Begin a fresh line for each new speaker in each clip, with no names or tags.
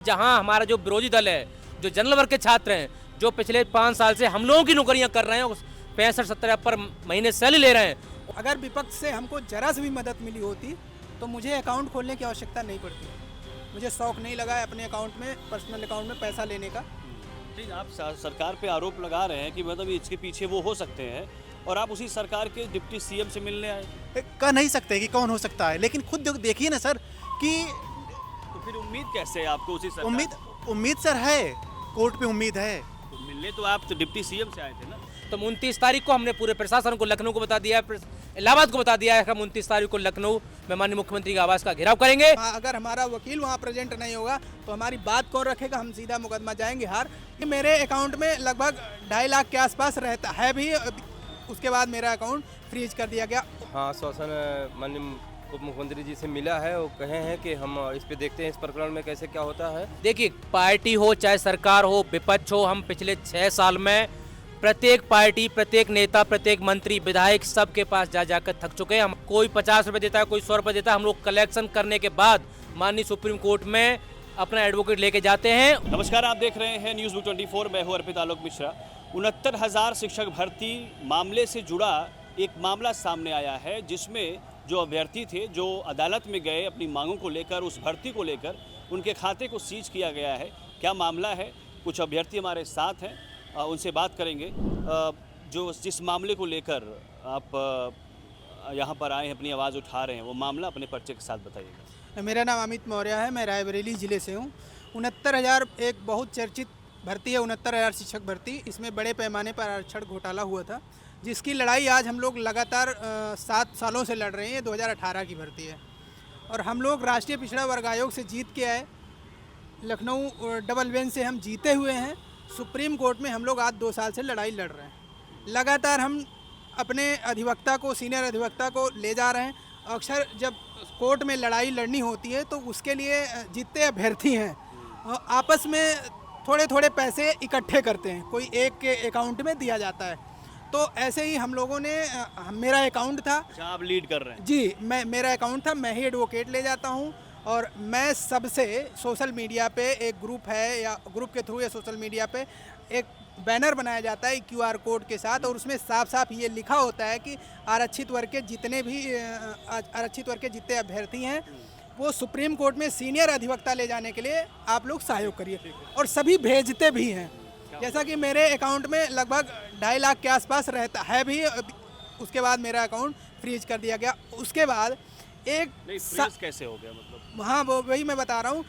जहां हमारा जो विरोधी दल है, जो जनरल वर्ग के छात्र हैं, जो पिछले 5 साल से हम लोगों की नौकरियां कर रहे हैं, 65-70 पर महीने सैलरी ले रहे हैं।
अगर विपक्ष से हमको जरा सी भी मदद मिली होती तो मुझे अकाउंट खोलने की आवश्यकता नहीं पड़ती। मुझे शौक नहीं लगा है अपने अकाउंट में, पर्सनल अकाउंट में पैसा लेने का।
ठीक, आप सरकार पे आरोप लगा रहे हैं कि मतलब इसके पीछे वो हो सकते हैं और आप उसी सरकार के डिप्टी सीएम से मिलने आए।
कह नहीं सकते कि कौन हो सकता है, लेकिन खुद देखिए ना सर कि
तो फिर उम्मीद कैसे है आपको उसी सरकार
उम्मीद सर है, कोर्ट पे उम्मीद है।
तो मिलने तो आप तो डिप्टी सीएम से आए थे ना।
तो 29 तारीख को हमने पूरे प्रशासन को, लखनऊ को बता दिया है, इलाहाबाद को बता दिया है कि हम 29 तारीख को लखनऊ में माननीय मुख्यमंत्री के आवास का घेराव करेंगे।
अगर हमारा वकील वहाँ प्रेजेंट नहीं होगा तो हमारी बात कौन रखेगा? हम सीधा मुकदमा जाएंगे हार। मेरे अकाउंट में लगभग 2.5 लाख के आसपास रहता है भी, उसके बाद मेरा अकाउंट फ्रीज कर दिया गया।
हाँ, शासन माननीय उप मुख्यमंत्री जी से मिला है, वो कहे हैं कि हम इस पे देखते हैं इस प्रकरण में कैसे क्या होता है।
देखिए, पार्टी हो चाहे सरकार हो, विपक्ष हो, हम पिछले 6 साल में प्रत्येक पार्टी, प्रत्येक नेता, प्रत्येक मंत्री, विधायक सबके पास जा जाकर थक चुके हैं। हम कोई 50 रुपये देता है, कोई 100 रुपये देता है। हम लोग कलेक्शन करने के बाद माननीय सुप्रीम कोर्ट में अपना एडवोकेट लेके जाते हैं।
नमस्कार, आप देख रहे हैं न्यूज़ 24। मैं हूं अर्पित आलोक मिश्रा। 69,000 शिक्षक भर्ती मामले से जुड़ा एक मामला सामने आया है, जिसमें जो अभ्यर्थी थे, जो अदालत में गए अपनी मांगों को लेकर, उस भर्ती को लेकर, उनके खाते को सीज किया गया है। क्या मामला है? कुछ अभ्यर्थी हमारे साथ हैं, उनसे बात करेंगे। जो जिस मामले को लेकर आप यहाँ पर आए हैं, अपनी आवाज़ उठा रहे हैं, वो मामला अपने परिचय के साथ बताइएगा।
मेरा नाम अमित मौर्य है, मैं रायबरेली ज़िले से हूँ। 69,000 एक बहुत चर्चित भर्ती है, 69,000 शिक्षक भर्ती। इसमें बड़े पैमाने पर आरक्षण घोटाला हुआ था, जिसकी लड़ाई आज हम लोग लगातार 7 सालों से लड़ रहे हैं। 2018 की भर्ती है और हम लोग राष्ट्रीय पिछड़ा वर्ग आयोग से जीत के आए। लखनऊ डबल बेंच से हम जीते हुए हैं। सुप्रीम कोर्ट में हम लोग आज 2 साल से लड़ाई लड़ रहे हैं। लगातार हम अपने अधिवक्ता को, सीनियर अधिवक्ता को ले जा रहे हैं। अक्सर जब कोर्ट में लड़ाई लड़नी होती है तो उसके लिए जितने अभ्यर्थी हैं आपस में थोड़े थोड़े पैसे इकट्ठे करते हैं, कोई एक के अकाउंट में दिया जाता है। तो ऐसे ही हम लोगों ने, मेरा अकाउंट था।
अच्छा, आप लीड कर रहे हैं?
जी, मेरा अकाउंट था, मैं ही एडवोकेट ले जाता हूँ। और मैं सबसे सोशल मीडिया पे एक ग्रुप है, या ग्रुप के थ्रू या सोशल मीडिया पे एक बैनर बनाया जाता है QR कोड के साथ, और उसमें साफ साफ ये लिखा होता है कि आरक्षित वर्ग के जितने अभ्यर्थी हैं वो सुप्रीम कोर्ट में सीनियर अधिवक्ता ले जाने के लिए आप लोग सहयोग करिए। और सभी भेजते भी हैं। जैसा कि मेरे अकाउंट में लगभग 2.5 लाख के आसपास रहता है भी, उसके बाद मेरा अकाउंट फ्रीज कर दिया गया। उसके बाद
फ्रीज कैसे हो गया? मतलब
हाँ, वही मैं बता रहा हूँ।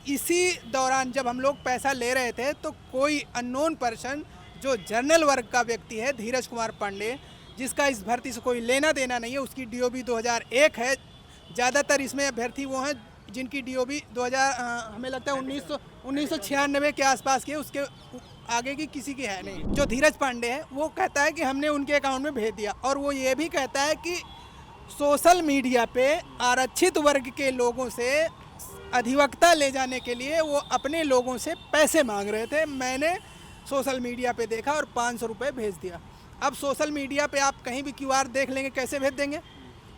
इसी दौरान जब हम लोग पैसा ले रहे थे तो कोई अननोन पर्सन, जो जनरल वर्ग का व्यक्ति है, धीरज कुमार पांडे, जिसका इस भर्ती से कोई लेना देना नहीं है, उसकी DOB 2001 है। ज़्यादातर इसमें अभ्यर्थी वो हैं जिनकी DOB 2000 हमें लगता है 1996 के आसपास की है, उसके आगे की किसी की है नहीं। जो धीरज पांडे है वो कहता है कि हमने उनके अकाउंट में भेज दिया, और वो ये भी कहता है कि सोशल मीडिया पे आरक्षित वर्ग के लोगों से अधिवक्ता ले जाने के लिए वो अपने लोगों से पैसे मांग रहे थे। मैंने सोशल मीडिया पे देखा और 500 रुपये भेज दिया। अब सोशल मीडिया पे आप कहीं भी QR देख लेंगे, कैसे भेज देंगे?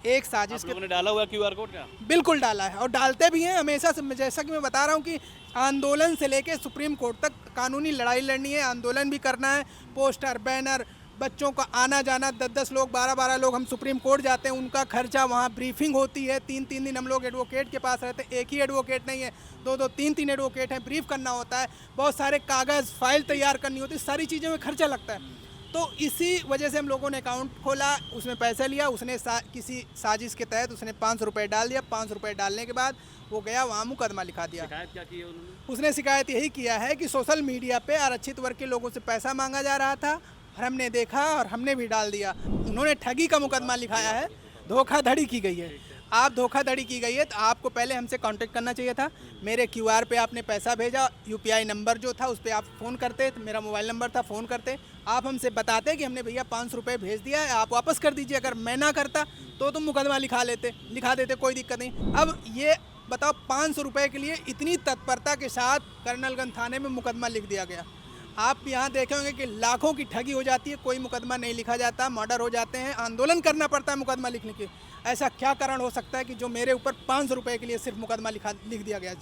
एक साजिश
ने डाला हुआ QR कोड क्या?
बिल्कुल डाला है, और डालते भी हैं हमेशा से। जैसा कि मैं बता रहा हूँ कि आंदोलन से लेके सुप्रीम कोर्ट तक कानूनी लड़ाई लड़नी है, आंदोलन भी करना है। पोस्टर, बैनर, बच्चों का आना जाना, 10-10 लोग, 12-12 लोग हम सुप्रीम कोर्ट जाते हैं, उनका खर्चा, वहाँ ब्रीफिंग होती है। 3-3 दिन हम लोग एडवोकेट के पास रहते हैं। एक ही एडवोकेट नहीं है, 2-2, 3-3 एडवोकेट हैं। ब्रीफ करना होता है, बहुत सारे कागज़, फाइल तैयार करनी होती है, सारी चीज़ों में खर्चा लगता है। तो इसी वजह से हम लोगों ने अकाउंट खोला, उसमें पैसे लिया। उसने किसी साजिश के तहत उसने 500 रुपये डाल दिया। 500 रुपये डालने के बाद वो गया, वहाँ मुकदमा लिखा दिया।
शिकायत क्या की है उन्होंने?
उसने शिकायत यही किया है कि सोशल मीडिया पे आरक्षित वर्ग के लोगों से पैसा मांगा जा रहा था, और हमने देखा और हमने भी डाल दिया। उन्होंने ठगी का मुकदमा लिखाया है, धोखाधड़ी की गई है। आप धोखाधड़ी की गई है तो आपको पहले हमसे कांटेक्ट करना चाहिए था। मेरे QR पे आपने पैसा भेजा, UPI नंबर जो था उस पर आप फ़ोन करते, मेरा मोबाइल नंबर था, फ़ोन करते, आप हमसे बताते कि हमने भैया 500 रुपये भेज दिया है, आप वापस कर दीजिए। अगर मैं ना करता तो तुम मुकदमा लिखा देते, कोई दिक्कत नहीं। अब ये बताओ, 500 रुपये के लिए इतनी तत्परता के साथ कर्नलगंज थाने में मुकदमा लिख दिया गया। आप यहाँ देखे होंगे कि लाखों की ठगी हो जाती है, कोई मुकदमा नहीं लिखा जाता, मर्डर हो जाते हैं, आंदोलन करना पड़ता है मुकदमा लिखने के। ऐसा क्या कारण हो सकता है कि जो मेरे ऊपर 500 रुपये के लिए सिर्फ मुकदमा लिख दिया गया,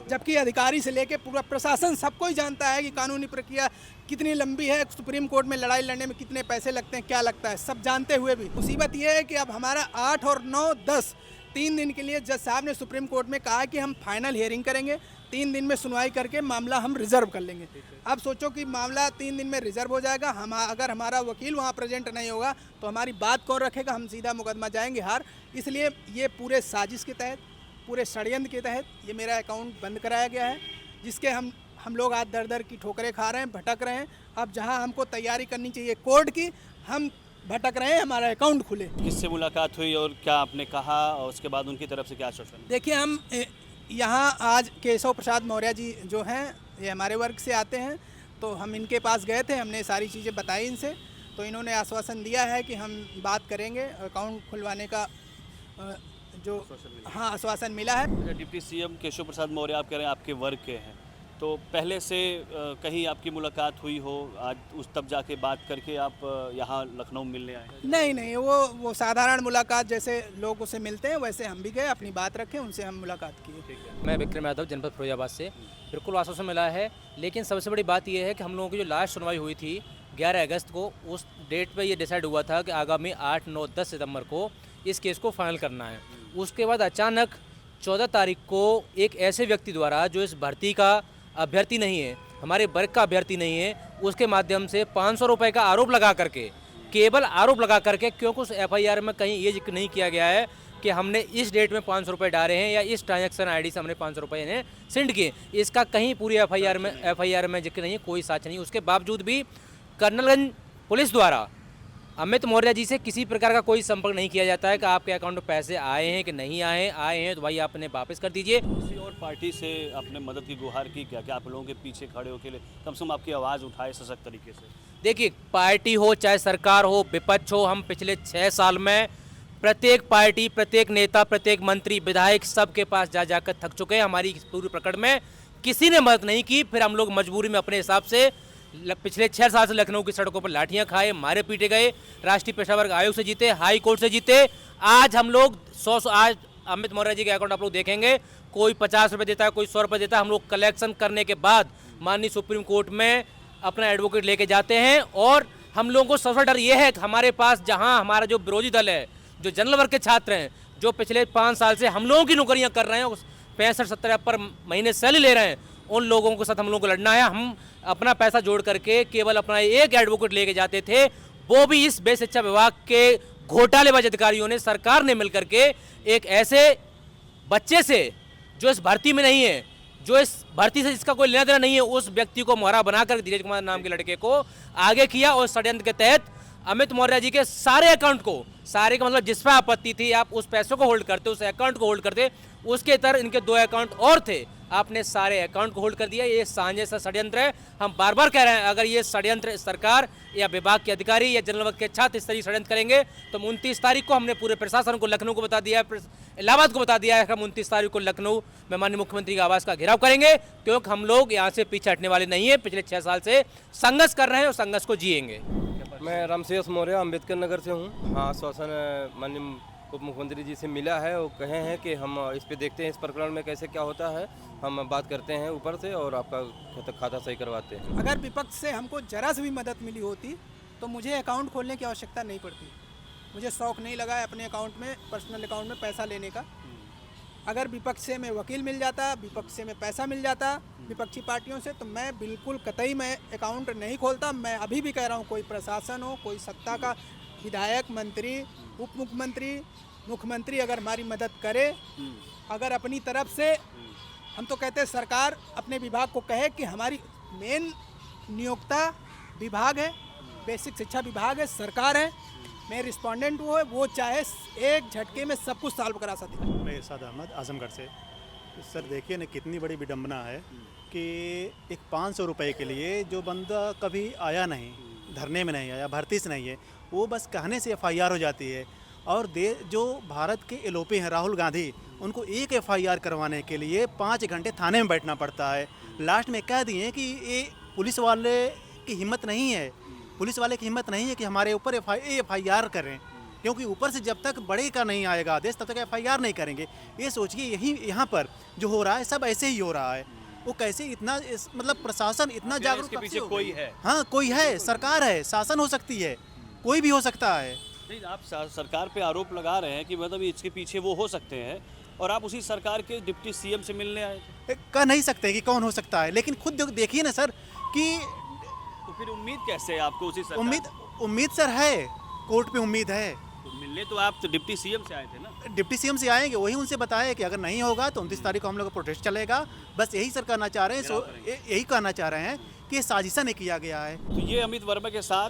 जबकि अधिकारी से लेके पूरा प्रशासन सबको ही जानता है कि कानूनी प्रक्रिया कितनी लंबी है, सुप्रीम कोर्ट में लड़ाई लड़ने में कितने पैसे लगते हैं, क्या लगता है, सब जानते हुए भी मुसीबत ये है कि अब हमारा 8 और 9, 10 3 दिन के लिए जज साहब ने सुप्रीम कोर्ट में कहा कि हम फाइनल हियरिंग करेंगे, 3 दिन में सुनवाई करके मामला हम रिजर्व कर लेंगे। अब सोचो कि मामला 3 दिन में रिजर्व हो जाएगा, हम अगर हमारा वकील वहाँ प्रेजेंट नहीं होगा तो हमारी बात कौन रखेगा, हम सीधा मुकदमा जाएंगे हार। इसलिए ये पूरे साजिश के तहत, पूरे षड्यंत्र के तहत ये मेरा अकाउंट बंद कराया गया है, जिसके हम लोग आज दर दर की ठोकरें खा रहे हैं, भटक रहे हैं। अब जहाँ हमको तैयारी करनी चाहिए कोर्ट की, हम भटक रहे हैं, हमारा अकाउंट खुले।
किससे मुलाकात हुई और क्या आपने कहा और उसके बाद उनकी तरफ से क्या आश्वासन?
देखिए, हम यहाँ आज केशव प्रसाद मौर्य जी जो हैं, ये हमारे वर्ग से आते हैं, तो हम इनके पास गए थे, हमने सारी चीज़ें बताई इनसे, तो इन्होंने आश्वासन दिया है कि हम बात करेंगे अकाउंट खुलवाने का, जो हाँ आश्वासन मिला है।
डिप्टी सीएम केशव प्रसाद मौर्य आप कह रहे हैं आपके वर्ग के हैं, तो पहले से कहीं आपकी मुलाकात हुई हो, आज उस तब जाके बात करके आप यहाँ लखनऊ मिलने आए?
नहीं, वो साधारण मुलाकात जैसे लोगों से मिलते हैं वैसे हम भी गए, अपनी बात रखें, उनसे हम मुलाकात किए।
मैं विक्रम यादव, जनपद फिरोजाबाद से। बिल्कुल आश्वासन मिला है, लेकिन सबसे बड़ी बात यह है कि हम लोगों की जो लास्ट सुनवाई हुई थी 11 अगस्त को, उस डेट पे ये डिसाइड हुआ था कि आगामी 8, 9, 10 सितंबर को इस केस को फाइनल करना है। उसके बाद अचानक 14 तारीख को एक ऐसे व्यक्ति द्वारा जो इस भर्ती का अभ्यर्थी नहीं है, हमारे वर्ग का अभ्यर्थी नहीं है, उसके माध्यम से 500 रुपये का आरोप लगा करके, केवल आरोप लगा करके, क्योंकि उस FIR में कहीं ये जिक्र नहीं किया गया है कि हमने इस डेट में 500 रुपये डाले हैं या इस ट्रांजैक्शन ID से हमने 500 रुपये इन्हें सेंड किए, इसका कहीं पूरी FIR में जिक्र नहीं है, कोई साक्ष्य नहीं। उसके बावजूद भी कर्नलगंज पुलिस द्वारा अमित मौर्य जी से किसी प्रकार का कोई संपर्क नहीं किया जाता है कि आपके अकाउंट में पैसे आए हैं कि नहीं आए हैं तो भाई आप इन्हें वापस कर दीजिए।
किसी और पार्टी से आपने मदद की गुहार की क्या? क्या आप लोगों के पीछे खड़े होकर कम से कम आपकी आवाज़ उठाए सशक्त तरीके से?
देखिए, पार्टी हो चाहे सरकार हो, विपक्ष हो, हम पिछले 6 साल में प्रत्येक पार्टी, प्रत्येक नेता, प्रत्येक मंत्री, विधायक सबके पास जा जाकर थक चुके हैं। हमारी पूरी प्रकरण में किसी ने मदद नहीं की, फिर हम लोग मजबूरी में अपने हिसाब से पिछले 6 साल से लखनऊ की सड़कों पर लाठियां खाए, मारे पीटे गए, राष्ट्रीय पेशा वर्ग आयोग से जीते, हाई कोर्ट से जीते। आज हम लोग आज अमित मौर्य जी के अकाउंट आप लोग देखेंगे, कोई 50 रुपये देता है, कोई 100 रुपये देता है। हम लोग कलेक्शन करने के बाद माननीय सुप्रीम कोर्ट में अपना एडवोकेट लेके जाते हैं, और हम लोगों को सबसे डर ये है कि हमारे पास जहाँ हमारा जो विरोधी दल है, जो जनरल वर्ग के छात्र हैं, जो पिछले 5 साल से हम लोगों की नौकरियाँ कर रहे हैं, 65-70 पर महीने सैलरी ले रहे हैं, उन लोगों के साथ हम लोगों को लड़ना है। हम अपना पैसा जोड़ करके केवल अपना एक एडवोकेट लेके जाते थे, वो भी इस बेस शिक्षा विभाग के घोटालेबाज अधिकारियों ने, सरकार ने मिलकर के एक ऐसे बच्चे से जो इस भर्ती में नहीं है, जो इस भर्ती से जिसका कोई लेना देना नहीं है, उस व्यक्ति को मोहरा बनाकर धीरज कुमार नाम के लड़के को आगे किया, और षड्यंत्र के तहत अमित मौर्य जी के सारे अकाउंट को, सारे का मतलब जिस पर आपत्ति थी आप उस पैसों को होल्ड करते, उस अकाउंट को होल्ड करते, उसके तरह इनके 2 अकाउंट और थे, आपने सारे अकाउंट को होल्ड कर दिया। ये साझे सा षड्यंत्र है। हम बार बार कह रहे हैं, अगर ये षड्यंत्र सरकार या विभाग के अधिकारी या जनरल वर्ग के छात्र इस तरह षड्यंत्र करेंगे तो 29 तारीख को हमने पूरे प्रशासन को, लखनऊ को बता दिया है, इलाहाबाद को बता दिया है कि हम 29 तारीख को लखनऊ में माननीय मुख्यमंत्री के आवास का घेराव करेंगे, क्योंकि हम लोग यहाँ से पीछे हटने वाले नहीं है। पिछले 6 साल से संघर्ष कर रहे हैं और संघर्ष को जिएंगे।
मैं रामसेवक मौर्य अम्बेडकर नगर से हूँ। हाँ, आश्वासन माननीय उप मुख्यमंत्री जी से मिला है, वो कहे हैं कि हम इस पे देखते हैं इस प्रकरण में कैसे क्या होता है, हम बात करते हैं ऊपर से और आपका खाता सही करवाते हैं।
अगर विपक्ष से हमको जरा से भी मदद मिली होती तो मुझे अकाउंट खोलने की आवश्यकता नहीं पड़ती। मुझे शौक़ नहीं लगा है अपने अकाउंट में, पर्सनल अकाउंट में पैसा लेने का। अगर विपक्ष से में वकील मिल जाता, विपक्ष से में पैसा मिल जाता विपक्षी पार्टियों से, तो मैं बिल्कुल कतई मैं अकाउंट नहीं खोलता। मैं अभी भी कह रहा हूँ, कोई प्रशासन हो, कोई सत्ता का विधायक, मंत्री, उप मुख्यमंत्री, मुख्यमंत्री अगर हमारी मदद करे, अगर अपनी तरफ से, हम तो कहते हैं सरकार अपने विभाग को कहे कि हमारी मेन नियोक्ता विभाग है, बेसिक शिक्षा विभाग है, सरकार है, मैं रिस्पोंडेंट वो चाहे एक झटके में सब कुछ सॉल्व करा सकती है।
मैं इरशाद अहमद आजमगढ़ से। सर देखिए ना, कितनी बड़ी विडंबना है कि एक 500 रुपये के लिए जो बंदा कभी आया नहीं, धरने में नहीं आया, भर्ती से नहीं है, वो बस कहने से FIR हो जाती है। और जो भारत के एलोपी हैं राहुल गांधी, उनको एक FIR करवाने के लिए 5 घंटे थाने में बैठना पड़ता है। लास्ट में कह दिए कि ये पुलिस वाले की हिम्मत नहीं है, पुलिस वाले की हिम्मत नहीं है कि हमारे ऊपर FIR करें, क्योंकि ऊपर से जब तक बड़े का नहीं आएगा आदेश तब तक FIR नहीं करेंगे। ये सोचिए यही यहाँ पर जो हो रहा है सब ऐसे ही हो रहा है। वो कैसे इतना मतलब प्रशासन इतना जागरूक
इसके
कब से
पीछे
हो
कोई
गई?
है?
हाँ कोई है, सरकार है, शासन हो सकती है, कोई भी हो सकता है।
नहीं, आप सरकार पे आरोप लगा रहे हैं कि मतलब इसके पीछे वो हो सकते हैं, और आप उसी सरकार के डिप्टी CM से मिलने आए थे।
कह नहीं सकते कि कौन हो सकता है, लेकिन खुद देखिए ना सर कि
तो फिर उम्मीद कैसे है आपको उसी सरकार
उम्मीद सर है, कोर्ट पे उम्मीद है।
तो मिलने तो आप तो डिप्टी CM से आए थे ना?
डिप्टी CM से आएंगे, वही उनसे बताया कि अगर नहीं होगा तो 29 तारीख को हम लोग का प्रोटेस्ट चलेगा। बस यही सर कहना चाह रहे हैं, यही कहना चाह रहे हैं कि ये साजिशा नहीं किया गया है।
तो ये अमित वर्मा के साथ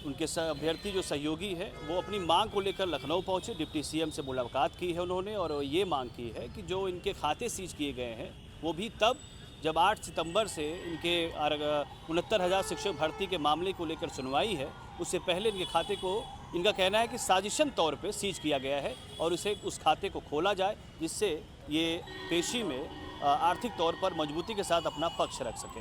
उनके अभ्यर्थी जो सहयोगी है वो अपनी मांग को लेकर लखनऊ पहुंचे, डिप्टी CM से मुलाकात की है उन्होंने, और ये मांग की है कि जो इनके खाते सीज किए गए हैं वो भी तब जब 8 सितंबर से इनके 69,000 शिक्षक भर्ती के मामले को लेकर सुनवाई है, उससे पहले इनके खाते को, इनका कहना है कि साजिशन तौर पे सीज किया गया है और उस खाते को खोला जाए, जिससे ये पेशी में आर्थिक तौर पर मजबूती के साथ अपना पक्ष रख सके।